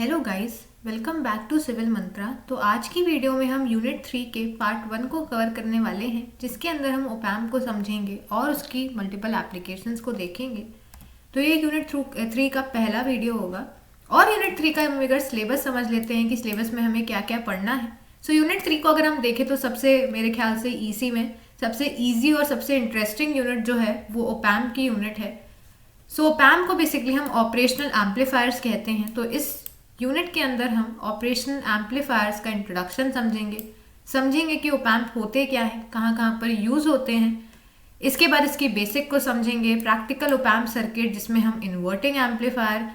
Hello guys, welcome back to Civil Mantra. तो आज की वीडियो में हम यूनिट 3 के पार्ट 1 को कवर करने वाले हैं, जिसके अंदर हम ओपैम्प को समझेंगे और उसकी मल्टीपल एप्लीकेशंस को देखेंगे। तो ये यूनिट 3 का पहला वीडियो होगा। और यूनिट 3 का हम अगर सिलेबस समझ लेते हैं कि सिलेबस में हमें क्या क्या पढ़ना है। सो यूनिट 3 को अगर हम देखें तो सबसे मेरे ख्याल से ईसी में सबसे ईजी और सबसे इंटरेस्टिंग यूनिट जो है वो ओपैम्प की यूनिट है। सो ओपैम्प को बेसिकली हम ऑपरेशनल एम्पलीफायर्स कहते हैं। तो इस यूनिट के अंदर हम ऑपरेशनल एम्पलीफायर्स का इंट्रोडक्शन समझेंगे कि ओपैम्प होते क्या है, कहाँ कहाँ पर यूज़ होते हैं। इसके बाद इसकी बेसिक को समझेंगे, प्रैक्टिकल ओपैम्प सर्किट जिसमें हम inverting amplifier,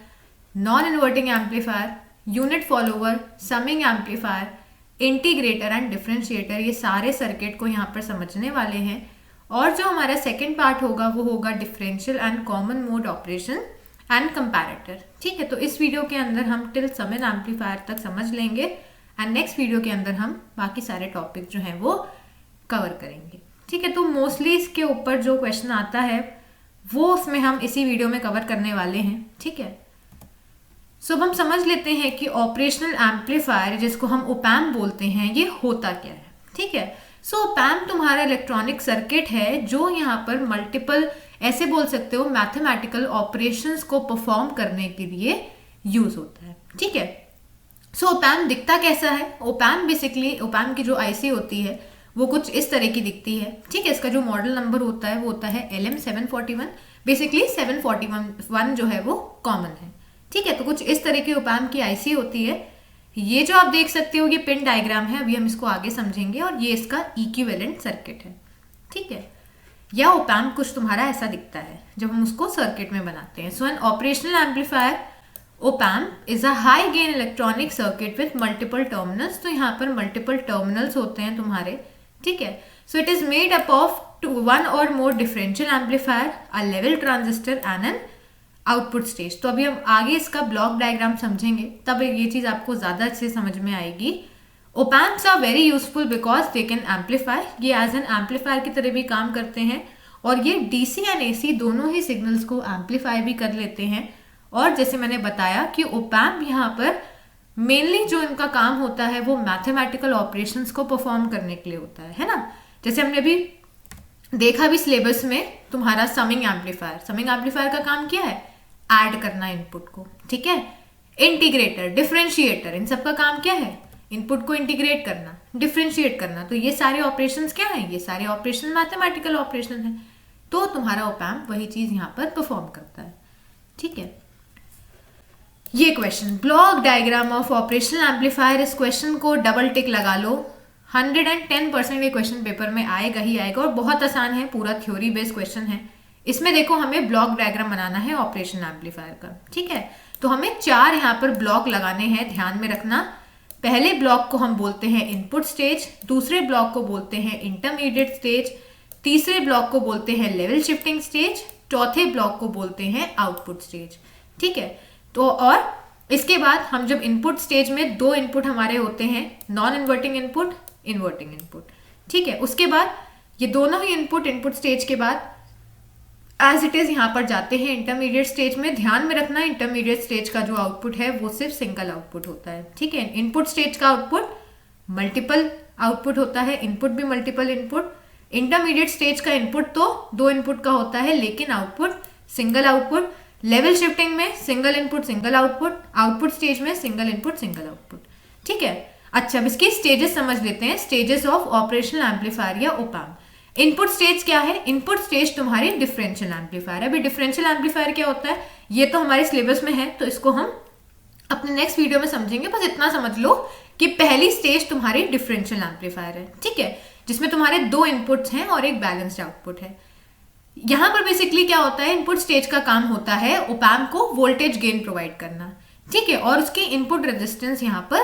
non inverting amplifier, unit follower, summing amplifier, integrator and differentiator, ये सारे सर्किट को यहाँ पर समझने वाले हैं। और जो हमारा सेकेंड पार्ट होगा वो होगा differential and common mode operation and comparator. ठीक है, तो इस वीडियो के अंदर हम टिल समिंग एम्पलीफायर तक समझ लेंगे एंड नेक्स्ट वीडियो के अंदर हम बाकी सारे टॉपिक जो हैं वो कवर करेंगे। ठीक है, तो मोस्टली इसके ऊपर जो क्वेश्चन आता है वो उसमें हम इसी वीडियो में कवर करने वाले हैं। ठीक है, सो हम समझ लेते हैं कि ऑपरेशनल एम्पलीफायर जिसको हम ओपैम्प बोलते हैं ये होता क्या है। ठीक है, सो ओपैम्प तुम्हारा इलेक्ट्रॉनिक सर्किट है जो यहाँ पर मल्टीपल, ऐसे बोल सकते हो, मैथमेटिकल ऑपरेशंस को परफॉर्म करने के लिए यूज होता है। ठीक है, सो ओपैम्प दिखता कैसा है? ओपैम्प बेसिकली, ओपैम्प की जो आईसी होती है वो कुछ इस तरह की दिखती है। ठीक है, इसका जो मॉडल नंबर होता है वो होता है LM741। बेसिकली 741 जो है वो कॉमन है। ठीक है, तो कुछ इस तरह की ओपैम्प की आईसी होती है। ये जो आप देख सकते हो ये पिन डायग्राम है, अभी हम इसको आगे समझेंगे, और ये इसका इक्विवेलेंट सर्किट है। ठीक है, या ओपैम्प कुछ तुम्हारा ऐसा दिखता है जब हम उसको सर्किट में बनाते हैं। So an operational amplifier opamp is a high gain electronic circuit with multiple terminals. तो यहाँ पर मल्टीपल टर्मिनल्स होते हैं तुम्हारे। ठीक है, so it is made up of one और more differential amplifier, a level transistor and an output stage. तो अभी हम आगे इसका ब्लॉक डायग्राम समझेंगे, तब ये चीज आपको ज्यादा अच्छे समझ में आएगी। Opamps are very useful because they can amplify, ये एज एन एम्पलीफायर की तरह भी काम करते हैं, और ये डीसी एंड एसी दोनों ही सिग्नल्स को एम्पलीफाई भी कर लेते हैं। और जैसे मैंने बताया कि ओपैम्प यहाँ पर मेनली जो इनका काम होता है वो मैथमेटिकल ऑपरेशंस को परफॉर्म करने के लिए होता है ना। जैसे हमने अभी देखा भी सिलेबस में तुम्हारा समिंग एम्पलीफायर का काम क्या है? ऐड करना इनपुट को। ठीक है, इंटीग्रेटर, डिफरेंशिएटर, इन सब का काम क्या है? इनपुट को इंटीग्रेट करना, डिफरेंशिएट करना। तो ये सारे ऑपरेशंस क्या है? ये सारे ऑपरेशन मैथमेटिकल ऑपरेशन है। तो तुम्हारा ओपैम्प वही चीज यहाँ पर परफॉर्म करता है। ठीक है, ये question, block diagram of operational amplifier, इस क्वेश्चन को डबल टिक लगा लो। 110% ये क्वेश्चन पेपर में आएगा ही आएगा, और बहुत आसान है, पूरा थ्योरी बेस्ड क्वेश्चन है। इसमें देखो हमें ब्लॉक डायग्राम बनाना है ऑपरेशन एम्पलीफायर का। ठीक है, तो हमें 4 यहाँ पर ब्लॉक लगाने हैं, ध्यान में रखना। पहले ब्लॉक को हम बोलते हैं इनपुट स्टेज, दूसरे ब्लॉक को बोलते हैं इंटरमीडिएट स्टेज, तीसरे ब्लॉक को बोलते हैं लेवल शिफ्टिंग स्टेज, चौथे ब्लॉक को बोलते हैं आउटपुट स्टेज। ठीक है, तो और इसके बाद हम जब इनपुट स्टेज में 2 इनपुट हमारे होते हैं, non inverting input, inverting input. ठीक है, उसके बाद ये दोनों ही इनपुट स्टेज के बाद एज इट इज यहाँ पर जाते हैं इंटरमीडिएट स्टेज में। ध्यान में रखना इंटरमीडिएट स्टेज का जो आउटपुट है वो सिर्फ सिंगल आउटपुट होता है। ठीक है, इनपुट स्टेज का आउटपुट मल्टीपल आउटपुट होता है, इनपुट भी मल्टीपल इनपुट। इंटरमीडिएट स्टेज का इनपुट तो 2 इनपुट का होता है, लेकिन output single output. Level shifting में single input single output, output stage में सिंगल इनपुट सिंगल आउटपुट। ठीक है, अच्छा अब इसकी स्टेजेस समझ लेते हैं, स्टेजेस ऑफ ऑपरेशनल एम्पलीफायर या ओपैम्प। इनपुट स्टेज क्या है? इनपुट स्टेज तुम्हारी डिफरेंशियल एम्पलीफायर है। अभी डिफरेंशियल एम्पलीफायर क्या होता है ये तो हमारे सिलेबस में है, तो इसको हम अपने नेक्स्ट वीडियो में समझेंगे। बस इतना समझ लो कि पहली स्टेज तुम्हारी डिफरेंशियल एम्पलीफायर है। ठीक है, जिसमें तुम्हारे 2 इनपुट्स हैं और एक बैलेंस्ड आउटपुट है। यहाँ पर बेसिकली क्या होता है, इनपुट स्टेज का काम होता है ओपैम्प को वोल्टेज गेन प्रोवाइड करना। ठीक है, और उसके इनपुट रेजिस्टेंस यहाँ पर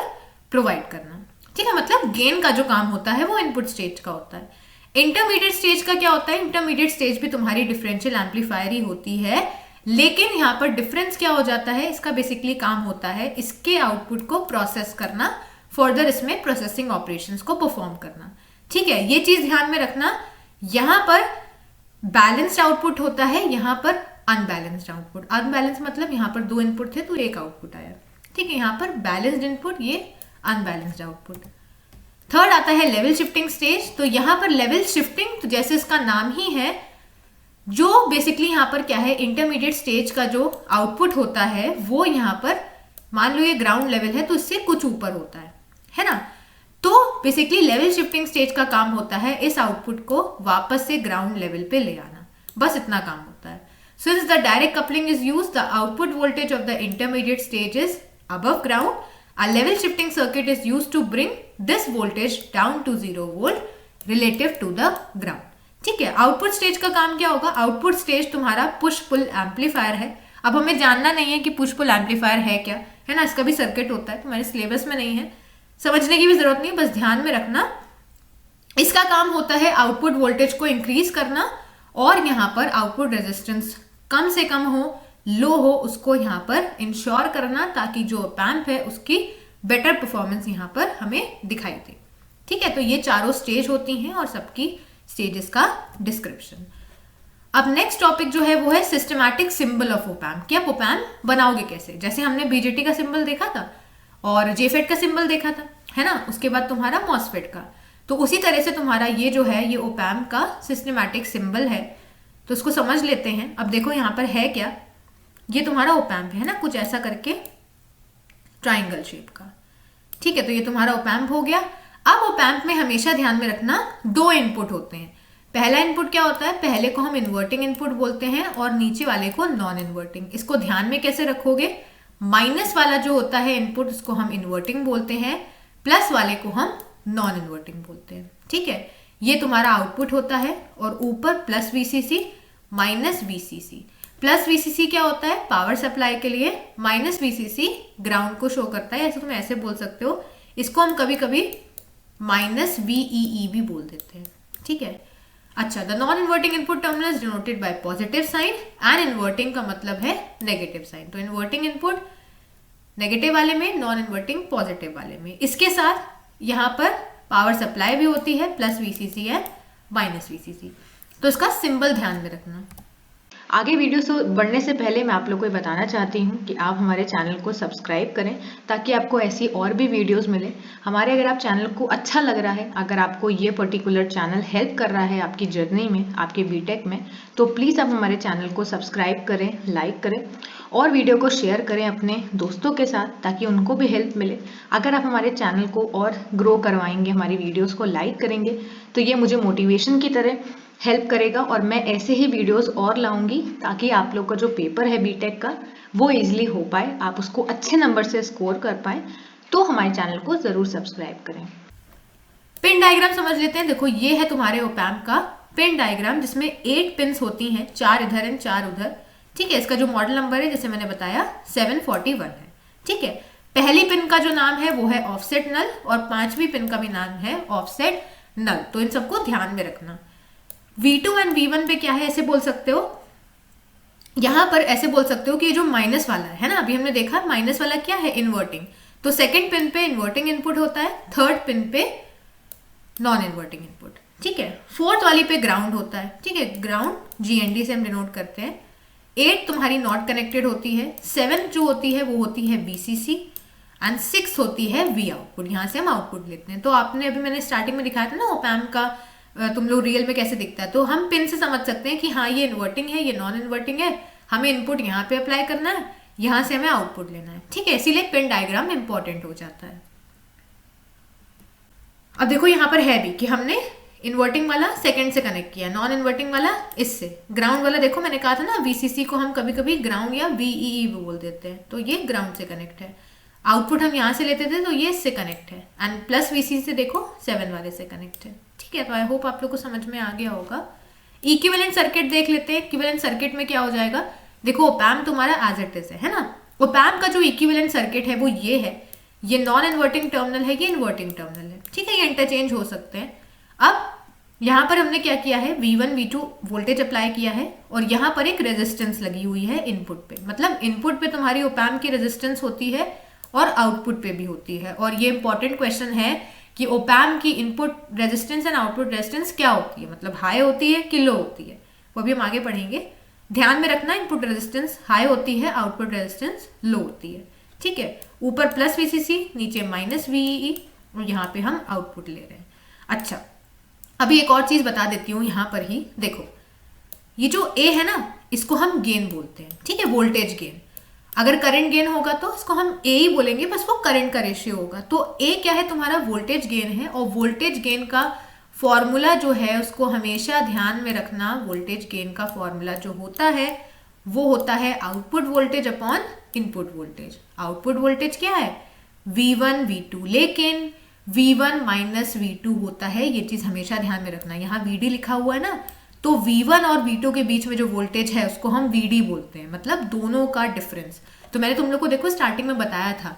प्रोवाइड करना। ठीक है, मतलब गेन का जो काम होता है वो इनपुट स्टेज का होता है। इंटरमीडिएट स्टेज का क्या होता है? इंटरमीडिएट स्टेज भी तुम्हारी डिफरेंशियल एम्पलीफायर ही होती है, लेकिन यहाँ पर डिफरेंस क्या हो जाता है, इसका बेसिकली काम होता है इसके आउटपुट को प्रोसेस करना, फर्दर इसमें प्रोसेसिंग ऑपरेशंस को परफॉर्म करना। ठीक है, ये चीज ध्यान में रखना। यहाँ पर बैलेंस्ड आउटपुट होता है, यहाँ पर अनबैलेंस्ड आउटपुट। अनबैलेंस मतलब यहाँ पर 2 इनपुट थे तो एक आउटपुट आया। ठीक है, यहाँ पर बैलेंस्ड इनपुट, ये अनबैलेंस्ड आउटपुट। थर्ड आता है लेवल शिफ्टिंग स्टेज। तो यहाँ पर लेवल शिफ्टिंग, तो जैसे इसका नाम ही है, जो बेसिकली यहाँ पर क्या है, इंटरमीडिएट स्टेज का जो आउटपुट होता है वो यहाँ पर, मान लो ये ग्राउंड लेवल है तो इससे कुछ ऊपर होता है ना। तो बेसिकली लेवल शिफ्टिंग स्टेज का काम होता है इस आउटपुट को वापस से ग्राउंड लेवल पे ले आना, बस इतना काम होता है। Since the direct coupling is used, the output voltage of the intermediate stage is above ground. A level shifting circuit is used to bring this voltage down to 0 volt relative to the ground. ठीक है, output stage का काम क्या होगा? Output stage तुम्हारा push pull amplifier है। अब हमें जानना नहीं है कि पुश पुल एम्पलीफायर है क्या, है ना, इसका भी सर्किट होता है, तुम्हारे सिलेबस में नहीं है, समझने की भी जरूरत नहीं, बस ध्यान में रखना। इसका काम होता है आउटपुट वोल्टेज को इंक्रीज करना और यहाँ पर आउटपुट रेजिस्टेंस कम से कम हो, लो हो, उसको यहाँ पर इंश्योर करना ताकि जो पैम्प है उसकी बेटर परफॉर्मेंस यहाँ पर हमें दिखाई दे। ठीक है, तो ये चारों स्टेज होती हैं और सबकी स्टेजेस का डिस्क्रिप्शन। अब नेक्स्ट टॉपिक जो है वो है सिस्टमैटिक सिंबल ऑफ ओपैम्प, कि आप ओपैम्प बनाओगे कैसे। जैसे हमने बीजेटी का सिंबल देखा था और जेफेट का सिंबल देखा था, है ना, उसके बाद तुम्हारा मॉसफेट का, तो उसी तरह से तुम्हारा ये जो है ये ओपैम्प का सिस्टमैटिक सिंबल है। तो उसको समझ लेते हैं। अब देखो यहाँ पर है क्या, ये तुम्हारा ओपैम्प है ना, कुछ ऐसा करके ट्राइंगल शेप का। ठीक है, तो ये तुम्हारा ओपैम्प हो गया। अब ओपैम्प में हमेशा ध्यान में रखना दो इनपुट होते हैं। पहला इनपुट क्या होता है, पहले को हम इन्वर्टिंग इनपुट बोलते हैं और नीचे वाले को नॉन इन्वर्टिंग। इसको ध्यान में कैसे रखोगे, माइनस वाला जो होता है इनपुट उसको हम इन्वर्टिंग बोलते हैं, प्लस वाले को हम नॉन इन्वर्टिंग बोलते हैं। ठीक है, ये तुम्हारा आउटपुट होता है और ऊपर plus VCC minus VCC. Plus VCC क्या होता है, पावर सप्लाई के लिए, माइनस वीसीसी ग्राउंड को शो करता है। ऐसे तुम ऐसे बोल सकते हो, इसको हम कभी कभी माइनस वीईई भी बोल देते हैं। ठीक है, अच्छा, the non inverting input terminal is denoted by positive sign and inverting का मतलब है नेगेटिव साइन। तो इन्वर्टिंग इनपुट नेगेटिव वाले में, नॉन इन्वर्टिंग पॉजिटिव वाले में। इसके साथ यहाँ पर पावर सप्लाई भी होती है, प्लस वीसीसी है माइनस वीसीसी। तो इसका सिंबल ध्यान में रखना। आगे वीडियो से बढ़ने से पहले मैं आप लोगों को बताना चाहती हूँ कि आप हमारे चैनल को सब्सक्राइब करें ताकि आपको ऐसी और भी वीडियोस मिले हमारे। अगर आप चैनल को अच्छा लग रहा है, अगर आपको ये पर्टिकुलर चैनल हेल्प कर रहा है आपकी जर्नी में, आपके बीटेक में, तो प्लीज़ आप हमारे चैनल को सब्सक्राइब करें, लाइक करें और वीडियो को शेयर करें अपने दोस्तों के साथ ताकि उनको भी हेल्प मिले। अगर आप हमारे चैनल को और ग्रो करवाएंगे, हमारी वीडियोज़ को लाइक करेंगे, तो ये मुझे मोटिवेशन की तरह हेल्प करेगा और मैं ऐसे ही वीडियोस और लाऊंगी ताकि आप लोग का जो पेपर है बीटेक का वो इजीली हो पाए, आप उसको अच्छे नंबर से स्कोर कर पाए। तो हमारे चैनल को जरूर सब्सक्राइब करें। पिन डायग्राम समझ लेते हैं। देखो ये है तुम्हारे ओपैम्प का पिन डायग्राम जिसमें 8 पिन्स होती हैं, 4 इधर एंड 4 उधर। ठीक है, इसका जो मॉडल नंबर है जैसे मैंने बताया 741 है। ठीक है, पहली पिन का जो नाम है वो है ऑफसेट नल और 5वीं पिन का भी नाम है ऑफसेट नल। तो इन सबको ध्यान में रखना। V2 एंड V1 पे क्या है ऐसे बोल सकते हो, यहां पर ऐसे बोल सकते हो कि ये जो माइनस वाला है ना, अभी हमने देखा माइनस वाला क्या है, इन्वर्टिंग। तो सेकंड पिन पे इन्वर्टिंग इनपुट होता है, थर्ड पिन पे नॉन इन्वर्टिंग इनपुट। ठीक है, फोर्थ वाली पे ग्राउंड होता है। ठीक है, ग्राउंड GND से हम डिनोट करते हैं। 8 तुम्हारी नॉट कनेक्टेड होती है, 7 जो होती है वो होती है VCC एंड 6 होती है V आउटपुट। यहाँ से हम आउटपुट लेते हैं। तो आपने अभी मैंने स्टार्टिंग में दिखाया था ना ओपैम्प का तुम लोग रियल में कैसे दिखता है, तो हम पिन से समझ सकते हैं कि हाँ ये इन्वर्टिंग है, ये नॉन इन्वर्टिंग है, हमें इनपुट यहाँ पे अप्लाई करना है, यहाँ से हमें आउटपुट लेना है। ठीक है, इसीलिए पिन डायग्राम इंपॉर्टेंट हो जाता है। अब देखो यहाँ पर है भी कि हमने इन्वर्टिंग वाला सेकंड से कनेक्ट किया, नॉन इन्वर्टिंग वाला इससे, ग्राउंड वाला देखो मैंने कहा था ना VCC को हम कभी कभी ग्राउंड या VEE भी बोल देते हैं, तो ये ग्राउंड से कनेक्ट है। आउटपुट हम यहाँ से लेते थे तो ये इससे कनेक्ट है एंड प्लस VCC से देखो 7 वाले से कनेक्ट है। ठीक है, तो आई होप आप लोग को समझ में आ गया होगा। इक्विवेलेंट सर्किट देख लेते हैं। इक्विवेलेंट सर्किट में क्या हो जाएगा, देखो ओपैम्प तुम्हारा एज इट इज है ना। ओपैम्प का जो इक्विवेलेंट सर्किट है वो ये है, ये नॉन इन्वर्टिंग टर्मिनल है, ये इन्वर्टिंग टर्मिनल है। ठीक है, ये इंटरचेंज हो सकते हैं। अब यहाँ पर हमने क्या किया है, V1 V2 वोल्टेज अप्लाई किया है और यहाँ पर एक रेजिस्टेंस लगी हुई है इनपुट पे। मतलब इनपुट पे तुम्हारी ओपैम्प की रेजिस्टेंस होती है और आउटपुट पे भी होती है। और ये इंपॉर्टेंट क्वेश्चन है कि ओपैम्प की input resistance and output resistance क्या होती है, मतलब हाई होती है कि लो होती है, वो भी हम आगे पढ़ेंगे। ध्यान में रखना, इनपुट रेजिस्टेंस हाई होती है, आउटपुट रेजिस्टेंस लो होती है। ठीक है, ऊपर प्लस VCC, नीचे माइनस VEE, और यहाँ पे हम आउटपुट ले रहे हैं। अच्छा, अभी एक और चीज बता देती हूँ यहाँ पर ही। देखो, ये जो A है ना, इसको हम गेन बोलते हैं, ठीक है, वोल्टेज गेन। अगर करंट गेन होगा तो इसको हम A ही बोलेंगे, बस वो करंट का रेशियो होगा। तो A क्या है, तुम्हारा वोल्टेज गेन है, और वोल्टेज गेन का फॉर्मूला जो है उसको हमेशा ध्यान में रखना। वोल्टेज गेन का फॉर्मूला जो होता है वो होता है output voltage upon input voltage. Output voltage क्या है, V1 V2, लेकिन V1 माइनस V2 होता है, ये चीज हमेशा ध्यान में रखना। यहाँ VD लिखा हुआ है ना, तो V1 और V2 के बीच में जो वोल्टेज है उसको हम VD बोलते हैं, मतलब दोनों का डिफरेंस। तो मैंने तुम लोग को देखो स्टार्टिंग में बताया था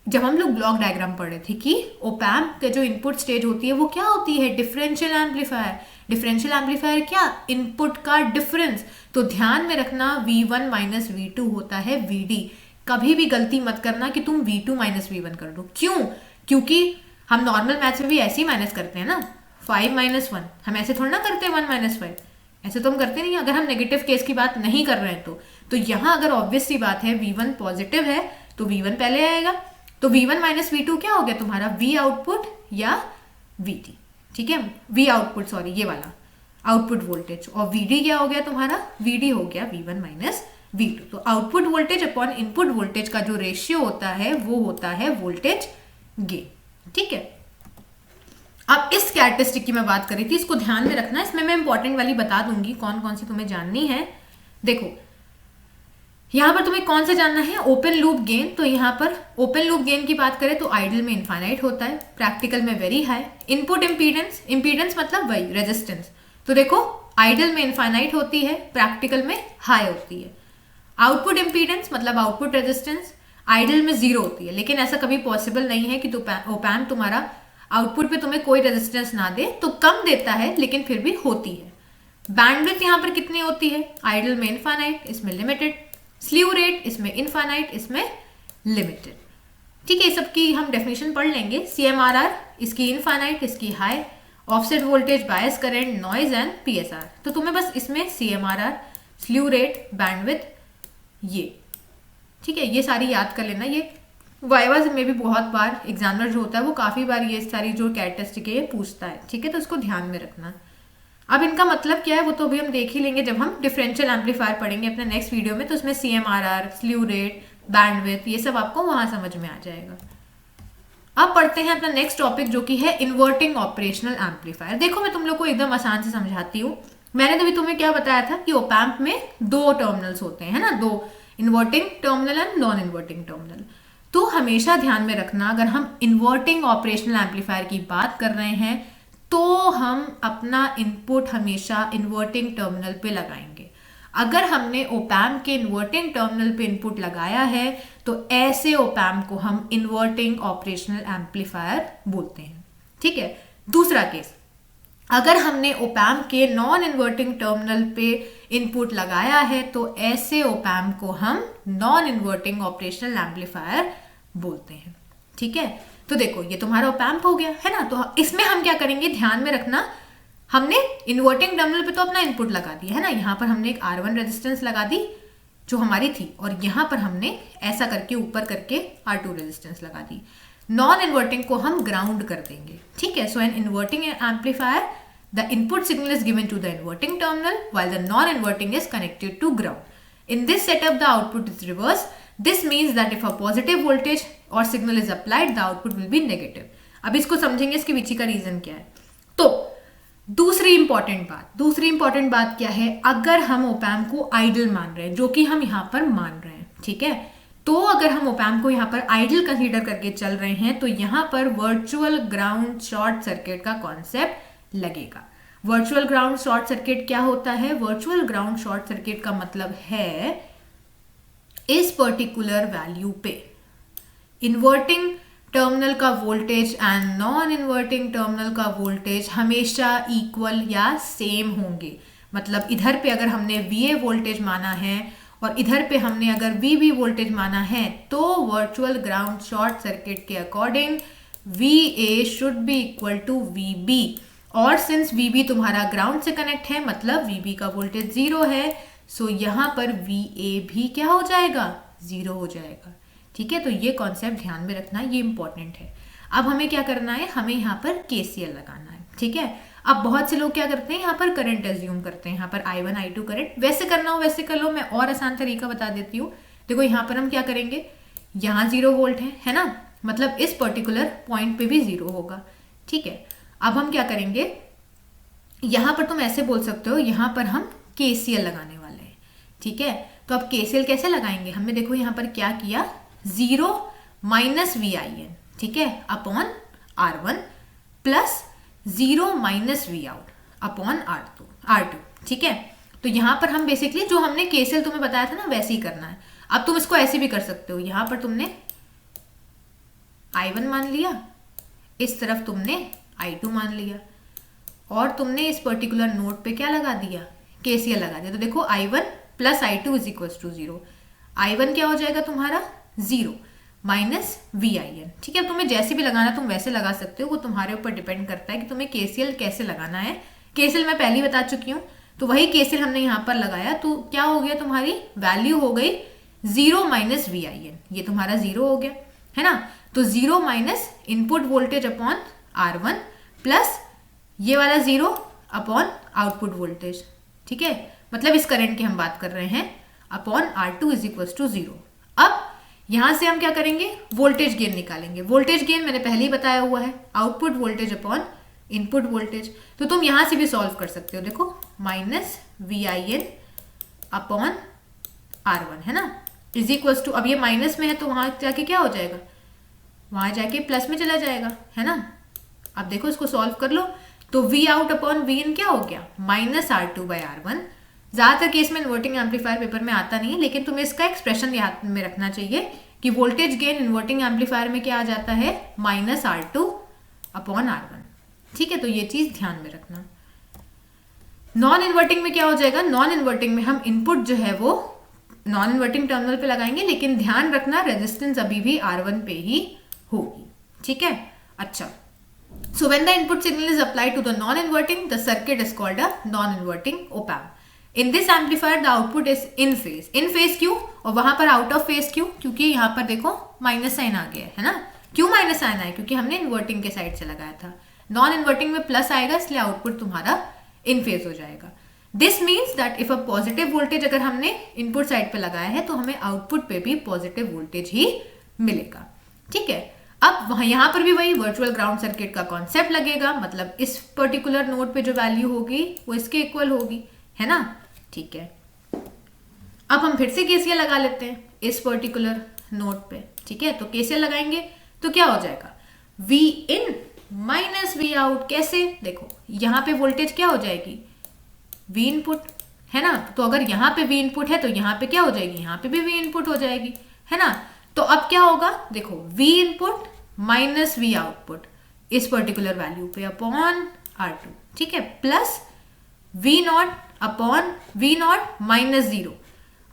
जब हम लोग ब्लॉक डायग्राम पढ़ रहे थे कि ओपैम्प के जो इनपुट स्टेज होती है वो क्या होती है, डिफरेंशियल एम्पलीफायर। डिफरेंशियल एम्पलीफायर क्या, इनपुट का डिफरेंस। तो ध्यान में रखना V1 माइनस V2 होता है VD। कभी भी गलती मत करना कि तुम V2 माइनस V1 कर दो। क्यों, क्योंकि हम नॉर्मल मैथ्स में भी ऐसे ही माइनस करते हैं ना, 5 माइनस 1, हम ऐसे थोड़ा ना करते हैं 1 माइनस 5, ऐसे तो हम करते नहीं, अगर हम नेगेटिव केस की बात नहीं कर रहे हैं तो यहाँ अगर ऑब्वियस सी बात है V1 पॉजिटिव है तो V1 पहले आएगा। तो V1 माइनस V2 क्या हो गया तुम्हारा, V आउटपुट या VD, ठीक है, V आउटपुट, सॉरी ये वाला आउटपुट वोल्टेज, और VD क्या हो गया तुम्हारा, VD हो गया V1 माइनस V2। तो output voltage upon input voltage का जो रेशियो होता है वो होता है वोल्टेज गेन, ठीक है। अब इस कैरेक्टरिस्टिक की मैं बात कर रही थी, इसको ध्यान में रखना। इसमें मैं इंपॉर्टेंट वाली बता दूंगी कौन कौन सी तुम्हें जाननी है। देखो, यहां पर तुम्हें कौन सा जानना है, ओपन लूप गेन। तो यहाँ पर ओपन लूप गेन की बात करें तो आइडियल में इनफाइनाइट होता है, प्रैक्टिकल में very high. Input impedance, impedance मतलब वही रेजिस्टेंस, तो देखो आइडियल में इनफाइनाइट होती है, प्रैक्टिकल में हाई होती है। आउटपुट इम्पीडेंस मतलब आउटपुट रेजिस्टेंस आइडियल में 0 होती है, लेकिन ऐसा कभी पॉसिबल नहीं है कि ओपैम्प तुम्हारा आउटपुट पे तुम्हें कोई रेजिस्टेंस ना दे, तो कम देता है लेकिन फिर भी होती है। बैंडविड्थ यहाँ पर कितनी होती है, आइडियल में इनफाइनाइट, इसमें लिमिटेड। स्लीव रेट, इसमें इनफाइनाइट, इसमें लिमिटेड, ठीक है। सबकी हम डेफिनेशन पढ़ लेंगे। CMRR, इसकी इनफाइनाइट, इसकी high. Offset voltage, bias current, noise and PSR। तो तुम्हें बस इसमें CMRR, स्लीव रेट, बैंडविड्थ, ये ठीक है, ये सारी याद कर लेना। ये वाइवा में भी बहुत बार एग्जामिनर जो होता है वो काफी बार ये सारी जो कैरेक्टरिस्टिक है ये पूछता है, ठीक है, तो इसको ध्यान में रखना। अब इनका मतलब क्या है वो तो अभी हम देख ही लेंगे जब हम डिफरेंशियल एम्पलीफायर पढ़ेंगे अपने नेक्स्ट वीडियो में, तो उसमें CMRR, स्लीव रेट, बैंडविड्थ, ये सब आपको वहां समझ में आ जाएगा। अब पढ़ते हैं अपना नेक्स्ट टॉपिक जो कि है इन्वर्टिंग ऑपरेशनल एम्पलीफायर। देखो मैं तुम लोग को एकदम आसान से समझाती हूँ। मैंने तो भी तुम्हें क्या बताया था कि ओपैम्प में 2 टर्मिनल्स होते हैं ना, 2, inverting terminal and non inverting terminal. तो हमेशा ध्यान में रखना अगर हम इन्वर्टिंग ऑपरेशनल एम्पलीफायर की बात कर रहे हैं तो हम अपना इनपुट हमेशा इन्वर्टिंग टर्मिनल पे लगाएंगे। अगर हमने ओपैम्प के इन्वर्टिंग टर्मिनल पे इनपुट लगाया है तो ऐसे ओपैम्प को हम इन्वर्टिंग ऑपरेशनल एम्पलीफायर बोलते हैं, ठीक है। दूसरा केस, अगर हमने ओपैम्प के नॉन इन्वर्टिंग टर्मिनल पे इनपुट लगाया है तो ऐसे ओपैम्प को हम नॉन इन्वर्टिंग ऑपरेशनल एम्पलीफायर बोलते हैं, ठीक है। तो देखो ये तुम्हारा ओपैम्प हो गया है ना, तो इसमें हम क्या करेंगे, ध्यान में रखना, हमने इन्वर्टिंग टर्मिनल पे तो अपना इनपुट लगा दिया है ना, यहाँ पर हमने एक R1 रेजिस्टेंस लगा दी जो हमारी थी, और यहाँ पर हमने ऐसा करके ऊपर करके R2 रेजिस्टेंस लगा दी। नॉन इन्वर्टिंग को हम ग्राउंड कर देंगे, ठीक है। So an inverting amplifier, the input signal is given to the inverting terminal while the non-inverting is connected to ground. In this setup the output is reversed. This means that if a positive voltage or signal is applied the output will be negative. अब इसको समझेंगे इसके पीछे का reason क्या है। तो दूसरी इंपॉर्टेंट बात क्या है, अगर हम ओपैम्प को आइडियल मान रहे हैं, जो कि हम यहाँ पर मान रहे हैं, ठीक है, तो अगर हम ओपैम्प को यहाँ पर आइडियल कंसीडर करके चल रहे हैं तो यहाँ पर वर्चुअल ग्राउंड शॉर्ट सर्किट का कॉन्सेप्ट लगेगा। वर्चुअल ग्राउंड शॉर्ट सर्किट क्या होता है, वर्चुअल ग्राउंड शॉर्ट सर्किट का मतलब है इस पर्टिकुलर वैल्यू पे इन्वर्टिंग टर्मिनल का voltage and non inverting terminal का वोल्टेज हमेशा इक्वल या सेम होंगे। मतलब इधर पे अगर हमने VA वोल्टेज माना है और इधर पे हमने अगर VB वोल्टेज माना है तो वर्चुअल ग्राउंड शॉर्ट सर्किट के according VA should be equal to VB, और सिंस VB तुम्हारा ग्राउंड से कनेक्ट है मतलब VB का वोल्टेज 0 है, सो यहाँ पर VA भी क्या हो जाएगा, 0 हो जाएगा, ठीक है, तो ये कॉन्सेप्ट ध्यान में रखना, ये इंपॉर्टेंट है। अब हमें क्या करना है, हमें यहाँ पर KCL लगाना है। ठीक है, अब बहुत से लोग क्या करते हैं, यहाँ पर करंट एज्यूम करते हैं, यहाँ पर I1 I2 करंट, वैसे करना हो वैसे कर लो, मैं और आसान तरीका बता देती हूँ। देखो यहाँ पर हम क्या करेंगे, यहाँ 0 वोल्ट है ना, मतलब इस पर्टिकुलर पॉइंट पे भी 0 होगा। ठीक है, अब हम क्या करेंगे, यहाँ पर तुम ऐसे बोल सकते हो, यहाँ पर हम KCL लगाने वाले हैं। ठीक है, तो अब KCL कैसे लगाएंगे, हमने देखो यहाँ पर क्या किया, 0 माइनस VIN, ठीक है, upon R1 plus 0 minus V out upon R2। ठीक है, तो यहाँ पर हम बेसिकली जो हमने KCL तुम्हें बताया था ना वैसे ही करना है। अब तुम इसको ऐसे भी कर सकते हो, यहाँ पर तुमने I1 मान लिया, इस तरफ तुमने I2 मान लिया, और तुमने इस पर्टिकुलर नोड पे क्या लगा दिया, KCL लगा दिया। तो देखो I1 plus I2 is equal to 0। I1 क्या हो जाएगा तुम्हारा 0 माइनस VIN। ठीक है, तुम्हें जैसे भी लगाना तुम वैसे लगा सकते हो, वो तुम्हारे ऊपर डिपेंड करता है कि तुम्हें KCL कैसे लगाना है। KCL मैं पहले ही बता चुकी हूँ, तो वही KCL हमने यहाँ पर लगाया, तो क्या हो गया, तुम्हारी वैल्यू हो गई 0 माइनस VIN, ये तुम्हारा 0 हो गया है ना। तो 0 minus input voltage upon R1 plus ये वाला 0 अपॉन आउटपुट वोल्टेज। ठीक है, मतलब इस करंट की हम बात कर रहे हैं, upon R2 is equal to 0। अब यहां से हम क्या करेंगे, वोल्टेज गेन निकालेंगे। वोल्टेज गेन मैंने पहले ही बताया हुआ है, output voltage upon input voltage. तो तुम यहां से भी सॉल्व कर सकते हो, देखो माइनस VIN अपॉन R1 है ना, इज इक्वल टू, अब ये माइनस में है तो वहां जाके क्या हो जाएगा, वहां जाके प्लस में चला जाएगा है ना। अब देखो इसको सॉल्व कर लो, तो V आउट अपॉन VIN क्या हो गया, माइनस R2 बाई R1। ज्यादातर केस में इन्वर्टिंग एम्पलीफायर पेपर में आता नहीं है, लेकिन तुम्हें इसका एक्सप्रेशन याद में रखना चाहिए कि वोल्टेज गेन इन्वर्टिंग एम्पलीफायर में क्या आ जाता है, माइनस R2 अपॉन R1। ठीक है, तो ये चीज ध्यान में रखना। नॉन इन्वर्टिंग में क्या हो जाएगा, नॉन इन्वर्टिंग में हम इनपुट जो है वो नॉन इन्वर्टिंग टर्मिनल पे लगाएंगे, लेकिन ध्यान रखना रेजिस्टेंस अभी भी R1 पे ही होगी। ठीक है, अच्छा, so when the input signal is applied to the non-inverting, the circuit is called a non-inverting op-amp. In this amplifier the output is in phase। in phase क्यों, और वहां पर out of phase क्यों, क्योंकि यहाँ पर देखो माइनस साइन आ गया है ना। क्यों माइनस साइन आया, क्योंकि हमने इन्वर्टिंग के साइड से लगाया था, नॉन इन्वर्टिंग में प्लस आएगा, इसलिए आउटपुट तुम्हारा इन फेज हो जाएगा। This means that if a positive voltage अगर हमने इनपुट साइड पे लगाया है तो हमें आउटपुट पे भी पॉजिटिव वोल्टेज ही मिलेगा। ठीक है, अब वहां यहाँ पर भी वही वर्चुअल ग्राउंड सर्किट का कॉन्सेप्ट लगेगा, मतलब इस पर्टिकुलर नोड पे जो वैल्यू होगी वो इसके इक्वल होगी है ना। ठीक है, अब हम फिर से KCL लगा लेते हैं इस पर्टिकुलर नोड पे। ठीक है, तो KCL लगाएंगे तो क्या हो जाएगा, V इन माइनस V आउट। कैसे, देखो यहाँ पे वोल्टेज क्या हो जाएगी, V इनपुट है ना, तो अगर यहाँ पे V इनपुट है तो यहाँ पे क्या हो जाएगी, यहाँ पे भी V इनपुट हो जाएगी है ना। तो अब क्या होगा, देखो V input minus V output इस पर्टिकुलर वैल्यू पे अपॉन R2। ठीक है, plus V not upon V not minus 0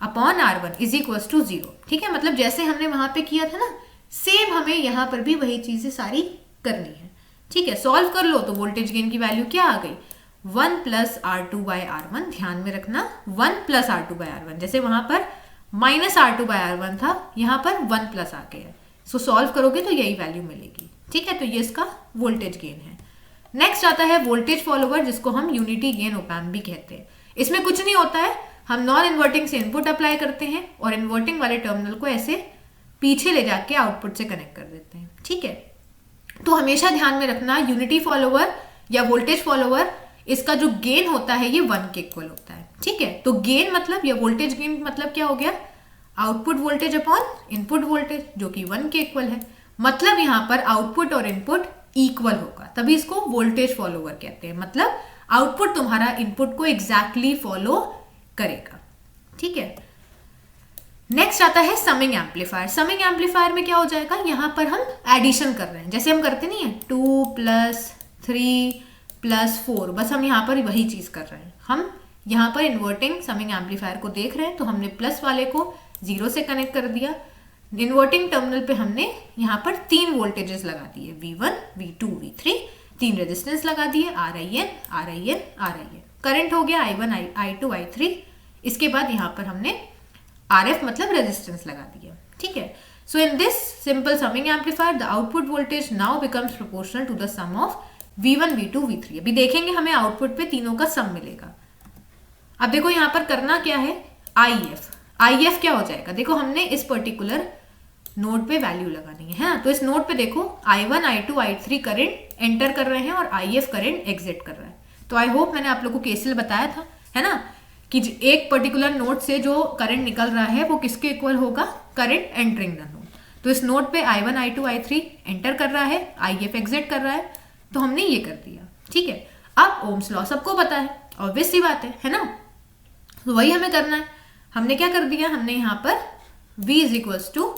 upon R1 is equal to 0। ठीक है, मतलब जैसे हमने वहां पे किया था ना, सेम हमें यहाँ पर भी वही चीजें सारी करनी है। ठीक है, सॉल्व कर लो तो वोल्टेज गेन की वैल्यू क्या आ गई, 1 प्लस R2 बाई R1। ध्यान में रखना 1 प्लस R2 बाई R1, जैसे वहां पर माइनस R2 बाई R1 था, यहाँ पर 1 प्लस आ गया। सो सॉल्व करोगे तो यही वैल्यू मिलेगी। ठीक है, तो ये इसका वोल्टेज गेन है। नेक्स्ट आता है वोल्टेज फॉलोवर, जिसको हम यूनिटी गेन ओपैम्प भी कहते हैं। इसमें कुछ नहीं होता है, हम नॉन इन्वर्टिंग से इनपुट अप्लाई करते हैं और इन्वर्टिंग वाले टर्मिनल को ऐसे पीछे ले जाके आउटपुट से कनेक्ट कर देते हैं। ठीक है, तो हमेशा ध्यान में रखना यूनिटी फॉलोवर या वोल्टेज फॉलोवर, इसका जो गेन होता है ये 1 के इक्वल होता है। ठीक है, तो गेन मतलब या वोल्टेज गेन मतलब क्या हो गया, output voltage upon input voltage, जो कि 1 के इक्वल है। मतलब यहाँ पर आउटपुट और इनपुट इक्वल होगा, तभी इसको वोल्टेज फॉलोवर कहते हैं। मतलब आउटपुट तुम्हारा इनपुट को एग्जैक्टली फॉलो करेगा। ठीक है, नेक्स्ट आता है समिंग एम्पलीफायर। समिंग एम्पलीफायर में क्या हो जाएगा, यहाँ पर हम एडिशन कर रहे हैं, जैसे हम करते नहीं है 2 प्लस 3 प्लस 4, बस हम यहाँ पर वही चीज कर रहे हैं। हम यहाँ पर इन्वर्टिंग समिंग एम्पलीफायर को देख रहे हैं, तो हमने प्लस वाले को 0 से कनेक्ट कर दिया। इन्वर्टिंग टर्मिनल पे हमने यहाँ पर 3 वोल्टेजेस लगा दिए, V1 V2 V3, 3 रेजिस्टेंस लगा दिए, RIN। करंट हो गया I1 I2 I3। इसके बाद यहाँ पर हमने RF मतलब रेजिस्टेंस लगा दिया। ठीक है, So in this simple summing amplifier, the output voltage now becomes proportional to the sum of V1, V2, V3. अभी देखेंगे हमें आउटपुट पे तीनों का सम मिलेगा। अब देखो यहाँ पर करना क्या है, IF क्या हो जाएगा, देखो हमने इस पर्टिकुलर नोड पे वैल्यू लगानी है ना, तो इस नोड पे देखो I1, I2, I3 current enter कर रहे हैं और IF करंट एग्जिट कर रहा है। तो आई होप मैंने आप लोगों को केसीएल बताया था, है ना, कि एक पर्टिकुलर नोड से जो करंट निकल रहा है वो किसके इक्वल होगा, करंट एंटरिंग द नोड। तो इस नोड पे I1, I2, I3 एंटर कर रहा है, IF एग्जिट कर रहा है, तो हमने ये कर दिया। ठीक है, अब ओम्स लॉ सबको पता है, ऑब्वियस सी बात है ना, तो वही हमें करना है। हमने क्या कर दिया, हमने यहाँ पर V is equals to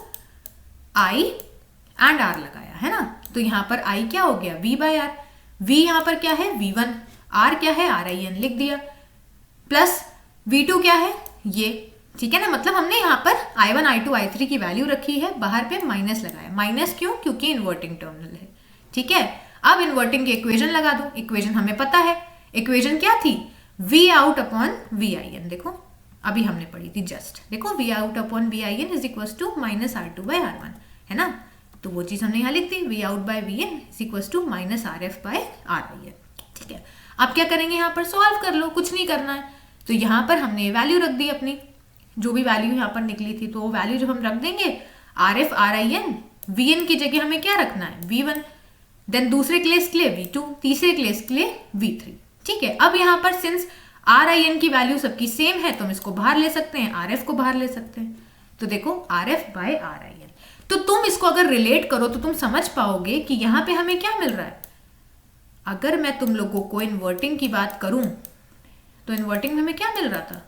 I and R लगाया है ना, तो यहाँ पर I क्या हो गया, V बाय R। V यहाँ पर क्या है, V1, R क्या है, RIN लिख दिया, प्लस V2 क्या है, ये, ठीक है ना, मतलब हमने यहाँ पर I1, I2, I3 की वैल्यू रखी है, बाहर पे माइनस लगाया। माइनस क्यों, क्योंकि इन्वर्टिंग टर्मिनल है। ठीक है, अब इन्वर्टिंग की इक्वेशन लगा दो। इक्वेशन हमें पता है, इक्वेशन क्या थी, V आउट अपॉन VIN। देखो अभी हमने पढ़ी थी जस्ट, देखो V out upon VIN is equals to minus R2 by R1, है ना, तो वो चीज हमने यहाँ लिख दी, V out by VN is equals to minus RF by RIN। ठीक है, अब क्या करेंगे, यहाँ पर सॉल्व कर लो, कुछ नहीं करना है। तो यहाँ पर हमने वैल्यू रख दी अपनी, जो भी वैल्यू यहाँ पर निकली थी, तो वो वैल्यू जब हम रख देंगे, RF RIN, VN की जगह हमें क्या रखना है, V1, देन दूसरे केस के लिए V2, तीसरे केस के लिए V3। ठीक है, अब यहाँ पर सिंस RIN की वैल्यू सबकी सेम है तो हम इसको बाहर ले सकते हैं, RF को बाहर ले सकते हैं, तो देखो RF बाय RIN। तो तुम इसको अगर रिलेट करो तो तुम समझ पाओगे कि यहाँ पे हमें क्या मिल रहा है। अगर मैं तुम लोगों को इन्वर्टिंग की बात करूं तो इन्वर्टिंग में हमें क्या मिल रहा था,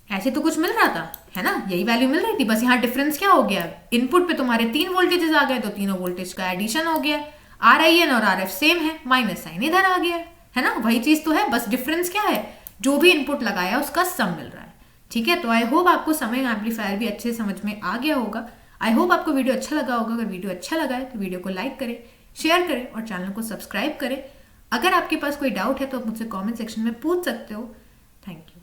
ऐसे तो कुछ मिल रहा था, है ना, यही वैल्यू मिल रही थी, बस यहाँ डिफरेंस क्या हो गया, इनपुट पे तुम्हारे 3 वोल्टेजेस आ गए तो तीनों वोल्टेज का एडिशन हो गया, RIN और RF सेम है, माइनस साइन इधर आ गया, है ना, वही चीज तो है, बस डिफरेंस क्या है, जो भी इनपुट लगाया उसका सम मिल रहा है। ठीक है, तो आई होप आपको समिंग एम्पलीफायर भी अच्छे समझ में आ गया होगा। आई होप आपको वीडियो अच्छा लगा होगा। अगर वीडियो अच्छा लगा है तो वीडियो को लाइक करें, शेयर करें और चैनल को सब्सक्राइब करें। अगर आपके पास कोई डाउट है तो आप मुझसे कमेंट सेक्शन में पूछ सकते हो। Thank you.